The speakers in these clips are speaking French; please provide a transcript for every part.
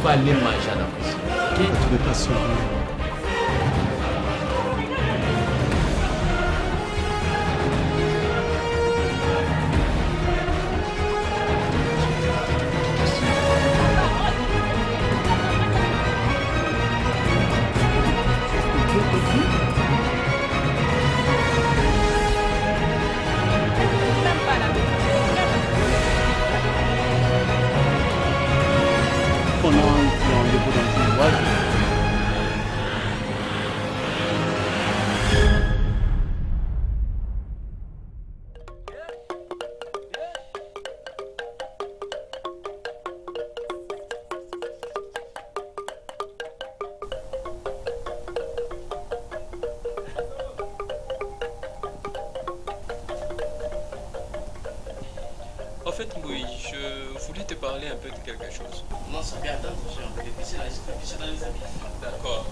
pas aller manger à la cuisine. Ok? Je vais pas sauver. On a un rendez-vous dans une boîte. En fait, oui, je voulais te parler un peu de quelque chose. Non, ça vient attendre, j'ai un peu de piscine là, je peux pisser dans les habits. D'accord.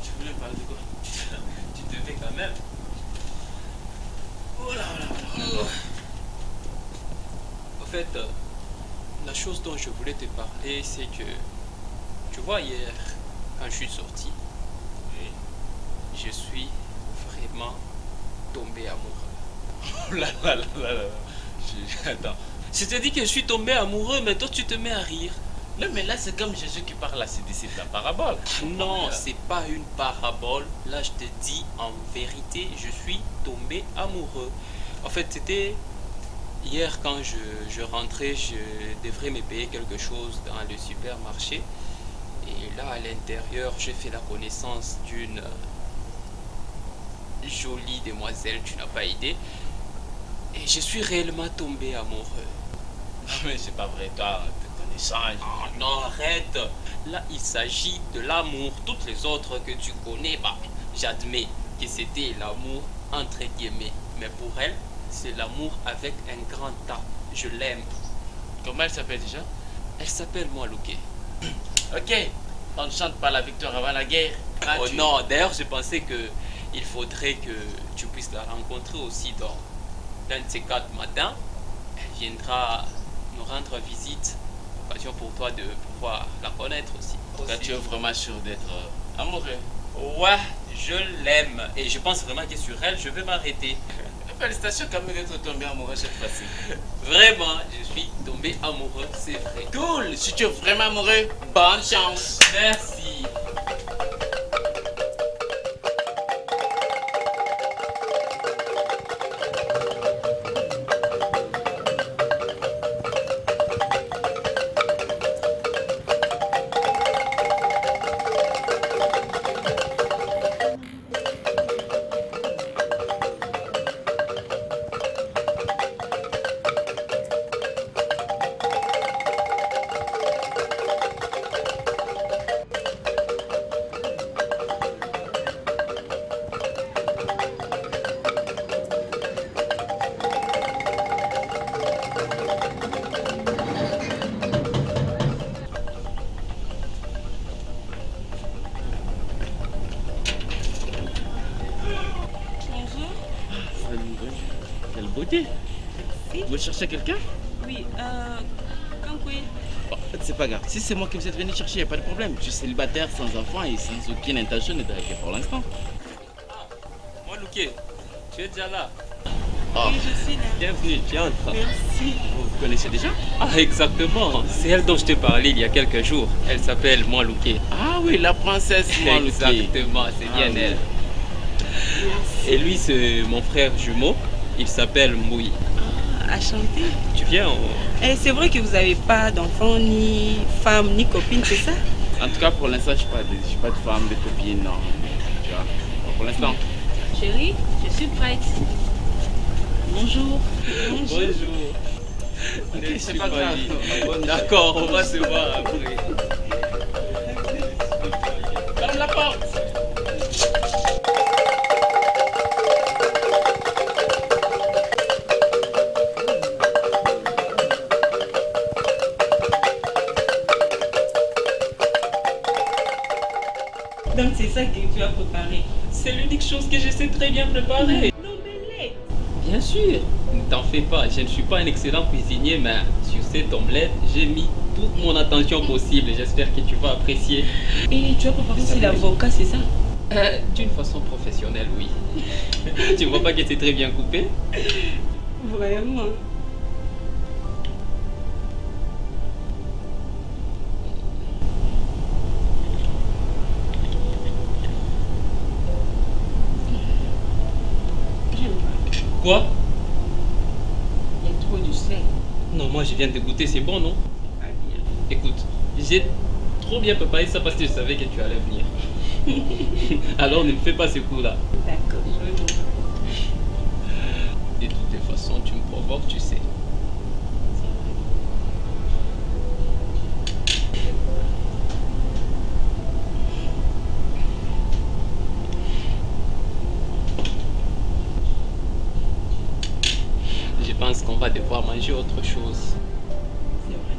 Tu voulais me parler de quoi? Tu devais quand même. Oh là là là là. En fait, la chose dont je voulais te parler, c'est que, tu vois, hier, quand je suis sorti, je suis vraiment tombé amoureux. Oh là là là là là. Attends. C'est-à-dire que je suis tombé amoureux, mais toi tu te mets à rire. Non, mais là, c'est comme Jésus qui parle à ses disciples, la parabole. Non, c'est pas une parabole. Là, je te dis en vérité, je suis tombé amoureux. En fait, c'était hier quand je rentrais, je devrais me payer quelque chose dans le supermarché. Et là, à l'intérieur, j'ai fait la connaissance d'une jolie demoiselle, tu n'as pas idée. Et je suis réellement tombé amoureux. Mais c'est pas vrai, toi, te connaissant. Oh non, arrête. Là, il s'agit de l'amour. Toutes les autres que tu connais, bah, j'admets que c'était l'amour entre guillemets. Mais pour elle, c'est l'amour avec un grand A. Je l'aime. Comment elle s'appelle déjà? Elle s'appelle Mwaluke. Ok, on ne chante pas la victoire avant la guerre. Là, Oh tu- non, d'ailleurs, je pensais que il faudrait que tu puisses la rencontrer aussi dans l'un de ces 4 matins. Elle viendra nous rendre visite. Occasion pour toi de pouvoir la connaître aussi. En tout cas, tu es vraiment sûr d'être amoureux. Ouais, je l'aime. Et je pense vraiment que sur elle, je vais m'arrêter. Félicitations quand même d'être tombé amoureux cette fois-ci. Vraiment, je suis tombé amoureux, c'est vrai. Cool, si tu es vraiment amoureux, bonne chance. Merci. Quelle beauté. Si. Vous cherchez quelqu'un? Oui, Kankwe. Bon, en fait, c'est pas grave. Si c'est moi que vous êtes venu chercher, il n'y a pas de problème. Je suis célibataire, sans enfant et sans aucune intention de draguer pour l'instant. Mwaluke, tu es déjà là. Oh, Oui, je suis là. Bienvenue, tu entres. Merci. vous connaissez déjà? Ah, exactement. C'est elle dont je t'ai parlé il y a quelques jours. Elle s'appelle Mwaluke. Ah oui, la princesse Mwaluke. Exactement, c'est bien oui. elle. Et lui, c'est mon frère jumeau. Il s'appelle Moui. À chanter. Tu viens Et c'est vrai que vous n'avez pas d'enfant, ni femme, ni copine, c'est ça? En tout cas, pour l'instant, je ne suis pas de femme, de copine, non. Tu vois? Bon, pour l'instant. Chérie, je suis prête. Bonjour. Bonjour. Ok, c'est pas grave. D'accord, on va se voir après. ça que tu as préparé? C'est l'unique chose que je sais très bien préparer. L'omelette. Bien sûr, ne t'en fais pas, je ne suis pas un excellent cuisinier, mais sur cette omelette, j'ai mis toute mon attention possible. J'espère que tu vas apprécier. Et tu as préparé aussi l'avocat, c'est ça? D'une façon professionnelle, oui. Tu vois pas que c'est très bien coupé? Vraiment. Quoi? Il y a trop du sel. Non, moi je viens de goûter, c'est bon, non? Pas bien. Écoute, j'ai trop bien préparé ça parce que je savais que tu allais venir. Alors ne me fais pas ce coup-là. D'accord, je vais voir. De toutes les façons, tu me provoques, tu sais. Je pense qu'on va devoir manger autre chose. C'est vrai.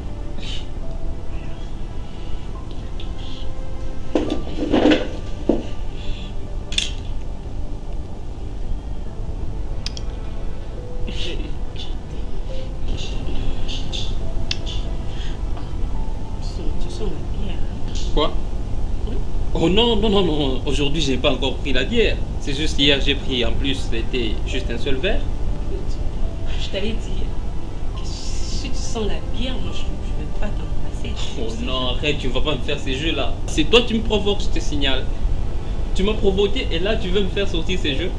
Tu sens la bière. Quoi? Oh non, non, non, non. Aujourd'hui, je n'ai pas encore pris la bière. C'est juste hier, j'ai pris. En plus, c'était juste un seul verre. Je t'avais dit que si tu sens la bière, moi je ne vais pas t'en passer. Oh non, arrête, tu ne vas pas me faire ces jeux-là. C'est toi qui me provoques, je te signale. Tu m'as provoqué et là, tu veux me faire sortir ces jeux?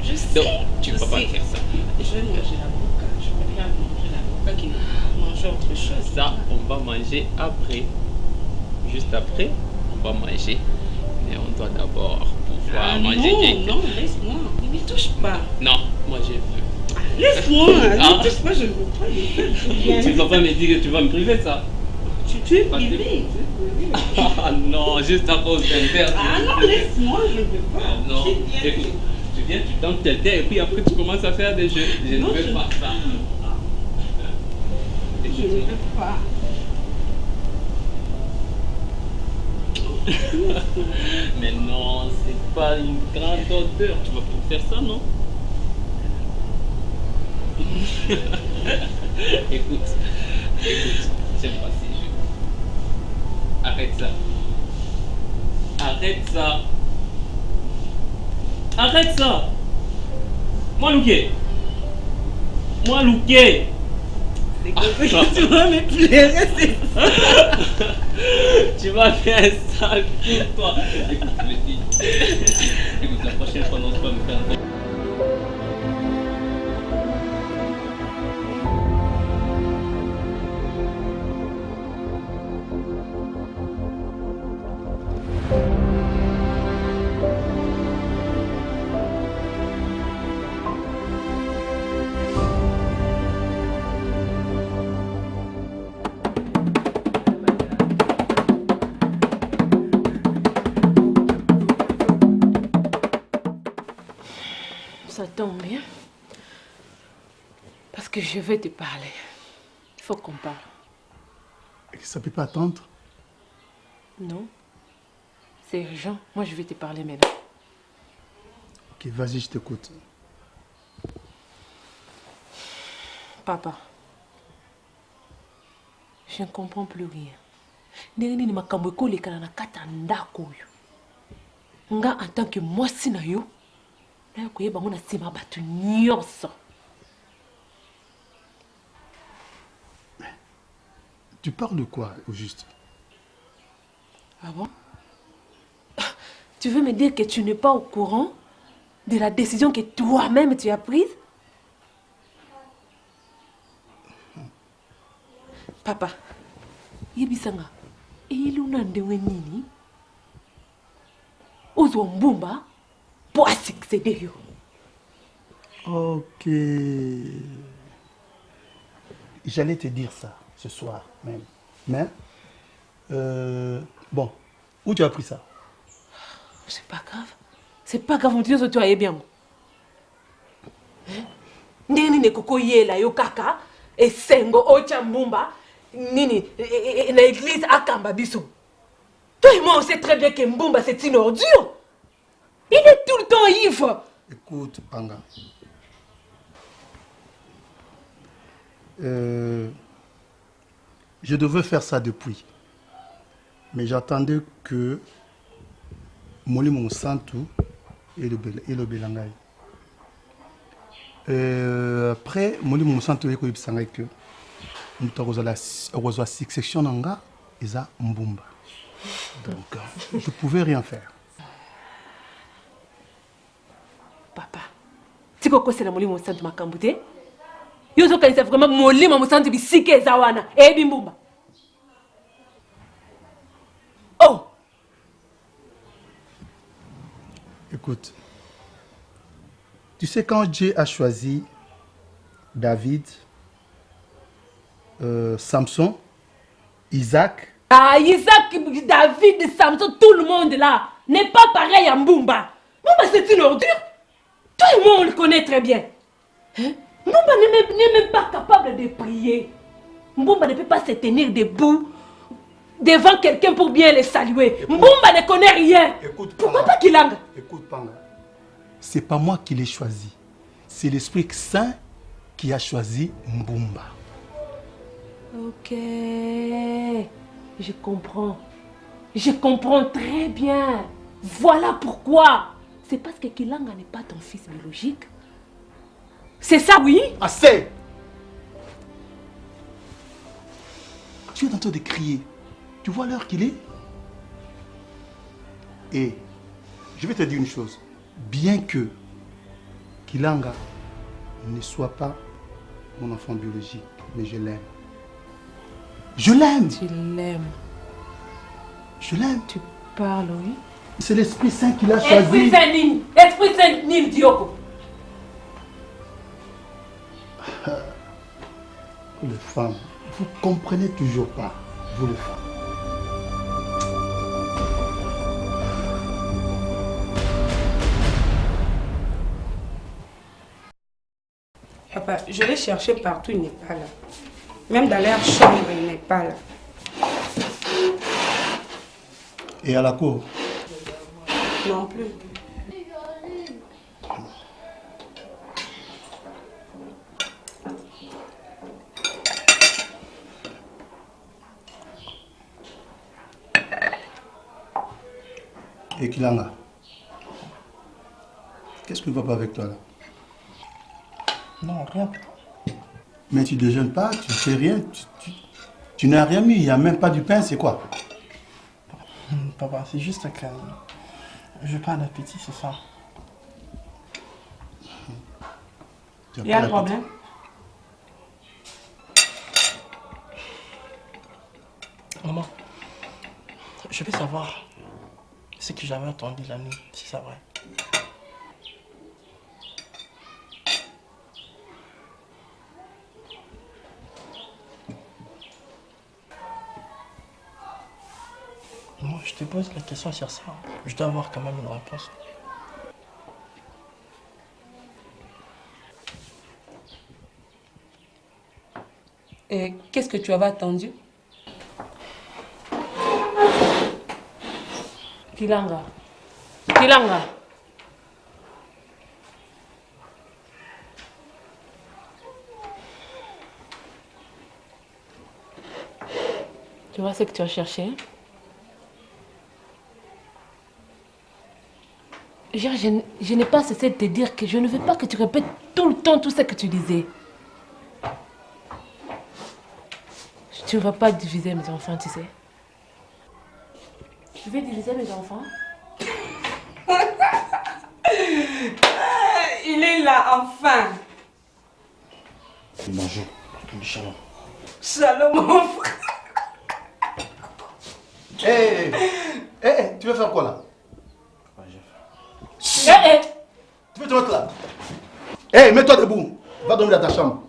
Je sais. Donc, tu ne vas pas me faire ça. Je vais manger l'avocat. Je préfère manger l'avocat que manger autre chose. Ça, on va manger après. Juste après, on va manger. Mais on doit d'abord pouvoir manger. Non, laisse-moi. Ne me touche pas. Non, moi je veux. Laisse-moi. Ne me touche pas, je ne veux pas. Tu ne vas pas me dire que tu vas me priver ça. Tu es privé. Ah non, juste à cause d'un verre. Ah non, laisse-moi, je ne veux pas. Non, écoute, tu viens, tu tentes quelqu'un et puis après tu commences à faire des jeux. Je ne veux pas ça. Je ne veux pas. Mais non, c'est pas une grande odeur. Tu vas pas faire ça, non? Écoute, j'aime pas ces jeux. Arrête ça. Arrête ça. Arrête ça. Moi, Louquet. Moi, Louquet. C'est comme ça que tu vas me pleurer, c'est ça. Tu vas faire un sale coup, toi. Écoute, je le dis. Écoute, la prochaine fois, n'ose pas me faire. Ça tombe bien. Parce que je vais te parler. Il faut qu'on parle. Ça ne peut pas attendre. Non. C'est urgent. Moi, je vais te parler maintenant. Ok, vas-y, je t'écoute. Papa. Je ne comprends plus rien. Ndenge makambo ekolekana na kata ndako oyo. Nga en tant que mwasi na yo, na koyeba ngo na sima batu nyonso. Tu parles de quoi, au juste? Ah bon? Tu veux me dire que tu n'es pas au courant de la décision que toi-même tu as prise? Papa, yebisanga, eluna ndewe nini? Ozo mbumba pour succéder yo. Ok. J'allais te dire ça ce soir même. Mais, bon, où tu as pris ça? C'est pas grave. C'est pas grave, mon Dieu, tu as bien. Nini ne koko yela yo kaka, et sengo ocha mbumba, nini, na église akamba biso. Toi et moi, on sait très bien que Mbumba, c'est une ordure. Il est tout le temps ivre. Écoute, Panga. Je devais faire ça depuis. Mais j'attendais que Moli Monsanto et le Belangai. Après, Moli Monsanto et le Belangai que nous avons succession nanga et ça Mbumba. Donc, je ne pouvais rien faire. Papa, tu sais quoi c'est la Moli Monsanto Makambute? Yo zo kanisa vraiment Moli Monsanto bisike zawana et Mbumba. Oh! Écoute, tu sais quand Dieu a choisi David, Samson, Isaac. Ah, Isaac, David, Samson, tout le monde là n'est pas pareil à Mbumba. Mbumba c'est une ordure. Toi et moi on le connaît très bien. Hein? Mbumba n'est même pas capable de prier. Mbumba ne peut pas se tenir debout devant quelqu'un pour bien le saluer. Écoute, Mbumba ne connaît rien. Écoute, pourquoi pas Kilanga? Écoute, Panga. C'est pas moi qui l'ai choisi. C'est l'Esprit Saint qui a choisi Mbumba. Ok. Je comprends. Je comprends très bien. Voilà pourquoi. C'est parce que Kilanga n'est pas ton fils biologique. C'est ça, oui? Assez! Tu es en train de crier. Tu vois l'heure qu'il est? Et je vais te dire une chose. Bien que Kilanga ne soit pas mon enfant biologique, mais je l'aime. Je l'aime! Tu l'aimes. Je l'aime. Tu parles, oui? C'est l'Esprit Saint qui l'a choisi. Esprit Saint Nil! Esprit Saint Nil Dioko! Vous les femmes, vous comprenez toujours pas. Vous les femmes. Papa, je l'ai cherché partout, il n'est pas là. Même dans leur chambre, il n'est pas là. Et à la cour? Non plus. Et Kilanga, qu'est-ce qui ne va pas avec toi là? Non, rien. Mais tu ne déjeunes pas, tu ne fais rien, tu n'as rien mis, il n'y a même pas du pain, c'est quoi? Papa, c'est juste que je n'ai pas d'appétit, c'est ça. Il y a un problème? Maman, je veux savoir ce que j'avais entendu la nuit, si c'est vrai. Moi, je te pose la question sur ça. Je dois avoir quand même une réponse. Et qu'est-ce que tu avais attendu? Kilanga. Kilanga. Tu vois ce que tu as cherché? Je n'ai pas cessé de te dire que je ne veux pas que tu répètes tout le temps tout ce que tu disais. Tu ne vas pas diviser mes enfants, tu sais. Tu veux diviser mes enfants? Il est là, enfin. Bonjour. Shalom. Shalom, mon frère. Hé, tu veux faire quoi là? Hé, Tu veux te mettre là? Hé, mets-toi debout. Va dormir dans ta chambre.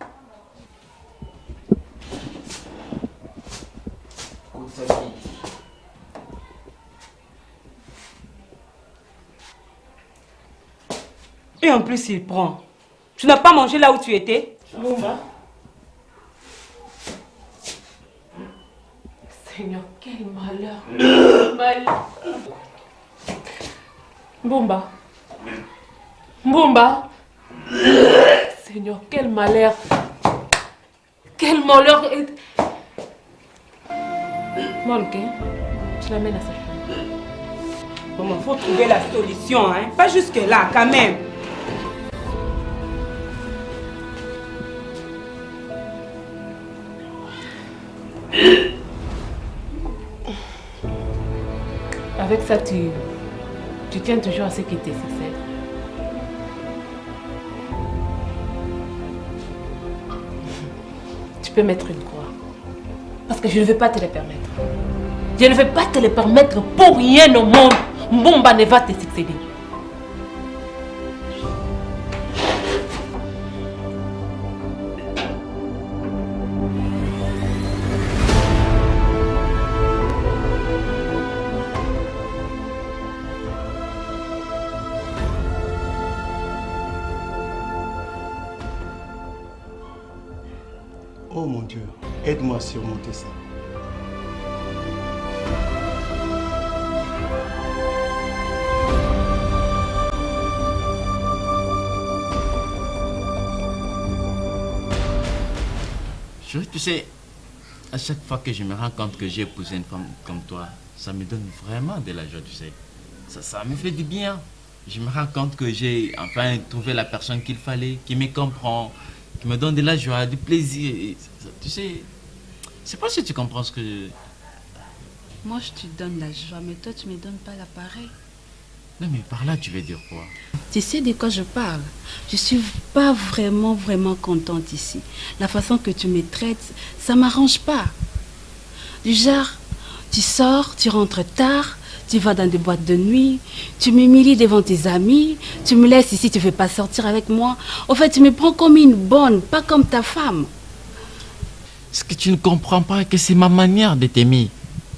Et en plus, il prend. Tu n'as pas mangé là où tu étais? Mbumba. Seigneur, quel malheur. Malheur. Mbumba. Mbumba. Seigneur, quel malheur. Quel malheur. Molke, tu l'amènes à sa chambre. Maman, faut trouver la solution, hein. Pas jusque là, quand même. Avec ça, tu tiens toujours à ce qui était nécessaire. Tu peux mettre une croix. Parce que je ne vais pas te le permettre. Je ne vais pas te le permettre pour rien au monde. Mbumba ne va te succéder. Oh mon Dieu, aide-moi à surmonter ça. Tu sais, à chaque fois que je me rends compte que j'ai épousé une femme comme toi, ça me donne vraiment de la joie, tu sais. Ça me fait du bien. Je me rends compte que j'ai enfin trouvé la personne qu'il fallait, qui me comprend, qui me donne de la joie, du plaisir. Et tu sais, je sais pas si tu comprends ce que... Moi, je te donne la joie, mais toi, tu me donnes pas l'appareil. Non, mais par là, tu veux dire quoi? Tu sais de quoi je parle. Je suis pas vraiment contente ici. La façon que tu me traites, ça m'arrange pas. Du genre, tu sors, tu rentres tard, tu vas dans des boîtes de nuit, tu m'humilies devant tes amis, tu me laisses ici, tu ne veux pas sortir avec moi. En fait, tu me prends comme une bonne, pas comme ta femme. Ce que tu ne comprends pas, que c'est ma manière de t'aimer.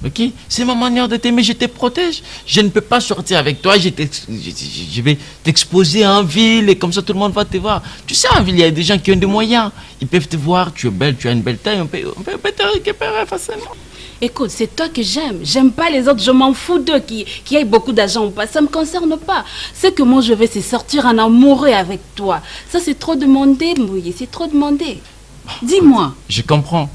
Ok? C'est ma manière de t'aimer, je te protège. Je ne peux pas sortir avec toi, je vais t'exposer en ville et comme ça tout le monde va te voir. Tu sais, en ville, il y a des gens qui ont des moyens. Ils peuvent te voir, tu es belle, tu as une belle taille, on peut te récupérer facilement. Écoute, c'est toi que j'aime. J'aime pas les autres, je m'en fous d'eux qui aient beaucoup d'argent ou pas. Ça me concerne pas. Ce que moi je veux, c'est sortir en amoureux avec toi. Ça, c'est trop demandé, Mbouye, c'est trop demandé. Dis-moi. Je comprends.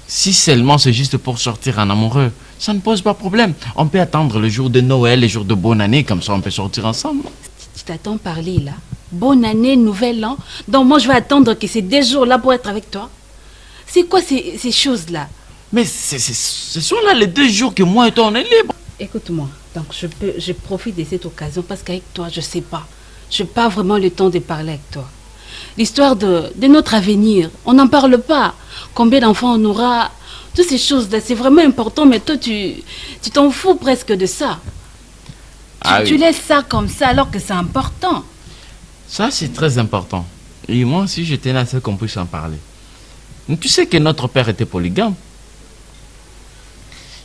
Si seulement c'est juste pour sortir en amoureux, ça ne pose pas de problème. On peut attendre le jour de Noël, le jour de bonne année, comme ça on peut sortir ensemble. Tu t'attends parler là. Bonne année, nouvel an. Donc moi je vais attendre que ces 2 jours-là pour être avec toi. C'est quoi ces choses-là? Mais ce sont là les 2 jours que moi et toi on est libres. Écoute-moi, donc je profite de cette occasion parce qu'avec toi, je sais pas. Je n'ai pas vraiment le temps de parler avec toi. L'histoire de notre avenir, on n'en parle pas. Combien d'enfants on aura? Toutes ces choses-là, c'est vraiment important, mais toi, tu t'en fous presque de ça. Tu laisses ça comme ça alors que c'est important. Ça, c'est très important. Et moi aussi, je tenais à ce qu'on puisse en parler. Mais tu sais que notre père était polygame.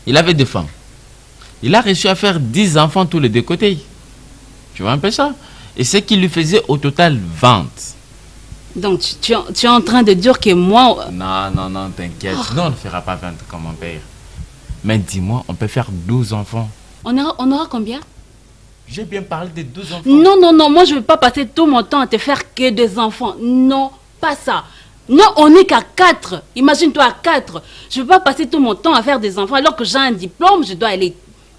Il avait 2 femmes. Il a réussi à faire 10 enfants tous les 2 côtés. Tu vois un peu ça? Et ce qui lui faisait au total 20. Donc, tu es en train de dire que moi... Non, t'inquiète. Nous, on ne fera pas 20 comme mon père. Mais dis-moi, on peut faire 12 enfants. On aura combien? J'ai bien parlé de 12 enfants. Non, moi, je ne vais pas passer tout mon temps à te faire que des enfants. Non, pas ça. Non, on n'est qu'à 4. Imagine-toi à 4. Je ne vais pas passer tout mon temps à faire des enfants alors que j'ai un diplôme, je dois aller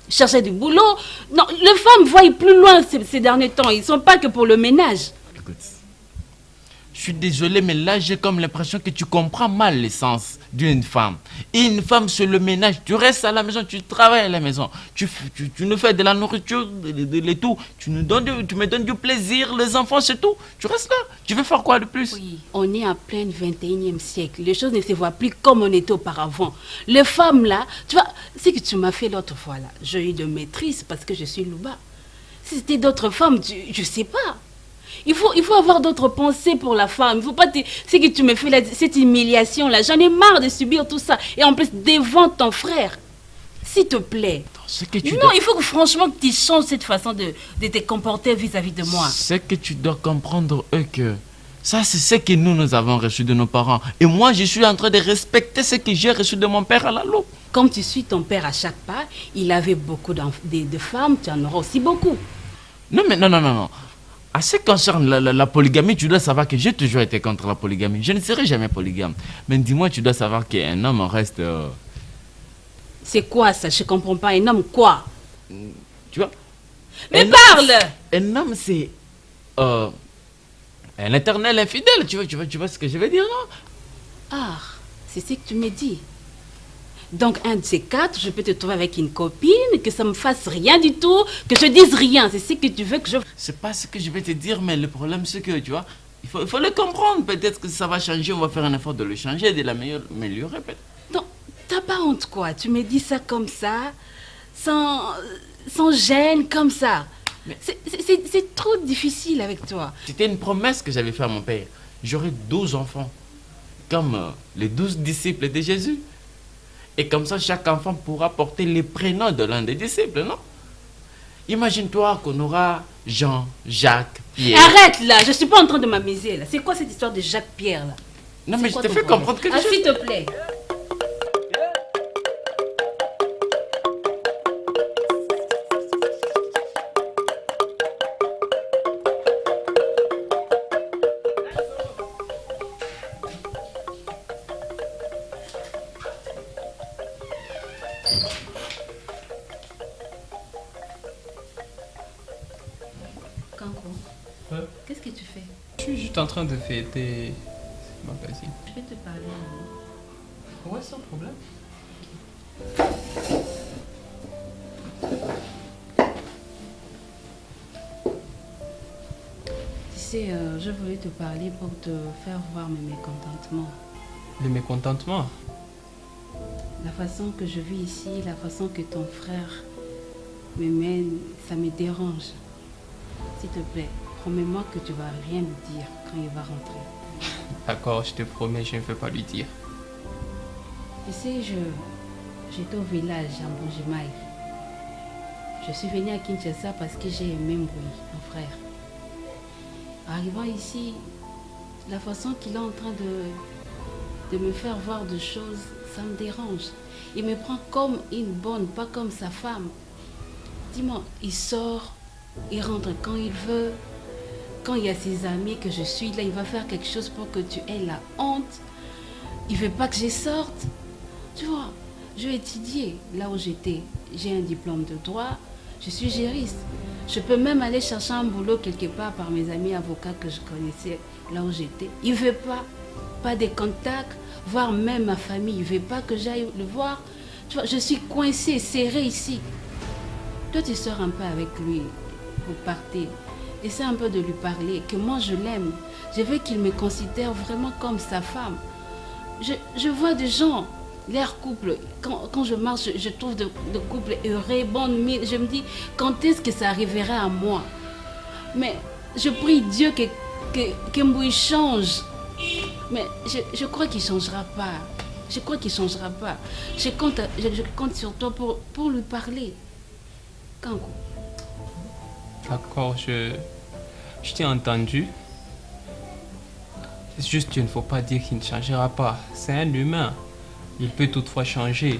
chercher du boulot. Non, les femmes voient plus loin ces derniers temps. Ils ne sont pas que pour le ménage. Écoute, je suis désolé, mais là, j'ai comme l'impression que tu comprends mal l'essence d'une femme. Et une femme, c'est le ménage. Tu restes à la maison, tu travailles à la maison. Tu nous fais de la nourriture, de tout. Tu me donnes du plaisir, les enfants, c'est tout. Tu restes là. Tu veux faire quoi de plus? Oui, on est en plein 21e siècle. Les choses ne se voient plus comme on était auparavant. Les femmes, là, tu vois, ce que tu m'as fait l'autre fois, là, j'ai eu de maîtrise parce que je suis Louba. Si c'était d'autres femmes, je sais pas. Il faut avoir d'autres pensées pour la femme. Il faut pas ce que tu me fais là, cette humiliation là. J'en ai marre de subir tout ça. Et en plus devant ton frère. S'il te plaît. Non, il faut que franchement que tu changes cette façon de te comporter vis-à-vis de moi. C'est que tu dois comprendre que ça c'est ce que nous avons reçu de nos parents. Et moi je suis en train de respecter ce que j'ai reçu de mon père à la loupe. Comme tu suis ton père à chaque pas, il avait beaucoup de femmes, tu en auras aussi beaucoup. Non, mais non. À ce qui concerne la polygamie, tu dois savoir que j'ai toujours été contre la polygamie. Je ne serai jamais polygame. Mais dis-moi, tu dois savoir qu'un homme reste... C'est quoi ça? Je comprends pas. Un homme quoi? Tu vois? Mais parle! Un homme, c'est... un éternel infidèle. Tu vois ce que je veux dire, non? Ah, c'est ce que tu me dis. Donc, un de ces quatre, je peux te trouver avec une copine, que ça me fasse rien du tout, que je dise rien. C'est ce que tu veux que je... C'est pas ce que je vais te dire, mais le problème, c'est que, tu vois, il faut le comprendre. Peut-être que ça va changer, on va faire un effort de le changer, de l'améliorer, peut-être. Non, t'as pas honte, quoi. Tu me dis ça comme ça, sans gêne, comme ça. C'est trop difficile avec toi. C'était une promesse que j'avais faite à mon père. J'aurai 12 enfants, comme les 12 disciples de Jésus. Et comme ça, chaque enfant pourra porter les prénoms de l'un des disciples, non? Imagine-toi qu'on aura Jean, Jacques, Pierre... Arrête là, je suis pas en train de m'amuser là. C'est quoi cette histoire de Jacques Pierre là? Non mais je te fais comprendre quelque chose. S'il te plaît. Qu'est-ce que tu fais? Je suis juste en train de fêter ce magazine. Je vais te parler. Ouais, sans problème. Tu sais, je voulais te parler pour te faire voir mes mécontentements. Le mécontentement? La façon que je vis ici, la façon que ton frère me mène, ça me dérange. S'il te plaît, promets-moi que tu vas rien lui dire quand il va rentrer. D'accord, je te promets, je ne vais pas lui dire. Tu sais, j'étais au village à Mbujimai. Je suis venue à Kinshasa parce que j'ai aimé Mbouy, mon frère. Arrivant ici, la façon qu'il est en train de me faire voir des choses, ça me dérange. Il me prend comme une bonne, pas comme sa femme. Dis-moi, il sort, il rentre quand il veut. Quand il y a ses amis que je suis là, il va faire quelque chose pour que tu aies la honte. Il ne veut pas que je sorte. Tu vois, je vais étudier là où j'étais. J'ai un diplôme de droit. Je suis juriste. Je peux même aller chercher un boulot quelque part par mes amis avocats que je connaissais là où j'étais. Il ne veut pas. Pas de contact, voire même ma famille. Il ne veut pas que j'aille le voir. Tu vois, je suis coincée, serrée ici. Toi, tu sors un peu avec lui. Vous partez. Essaie un peu de lui parler, que moi je l'aime. Je veux qu'il me considère vraiment comme sa femme. Je vois des gens, leur couple, quand je marche, je trouve de couples heureux, bonne mine. Je me dis, quand est-ce que ça arrivera à moi? Mais je prie Dieu que Mbouy change. Mais je crois qu'il ne changera pas. Je crois qu'il ne changera pas. Je compte sur toi pour lui parler. Kankou. D'accord, je t'ai entendu. C'est juste qu'il ne faut pas dire qu'il ne changera pas. C'est un humain. Il peut toutefois changer.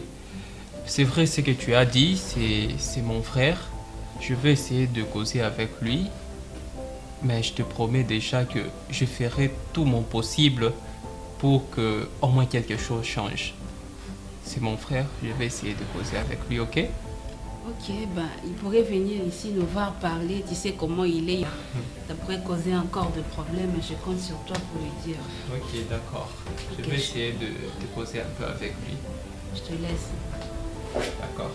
C'est vrai ce que tu as dit, c'est mon frère. Je vais essayer de causer avec lui. Mais je te promets déjà que je ferai tout mon possible pour que au moins quelque chose change. C'est mon frère, je vais essayer de causer avec lui, ok? Ok, ben, il pourrait venir ici nous voir parler, tu sais comment il est. Ça pourrait causer encore de problèmes, mais je compte sur toi pour lui dire. Ok, d'accord. Je vais essayer de causer un peu avec lui. Je te laisse. D'accord.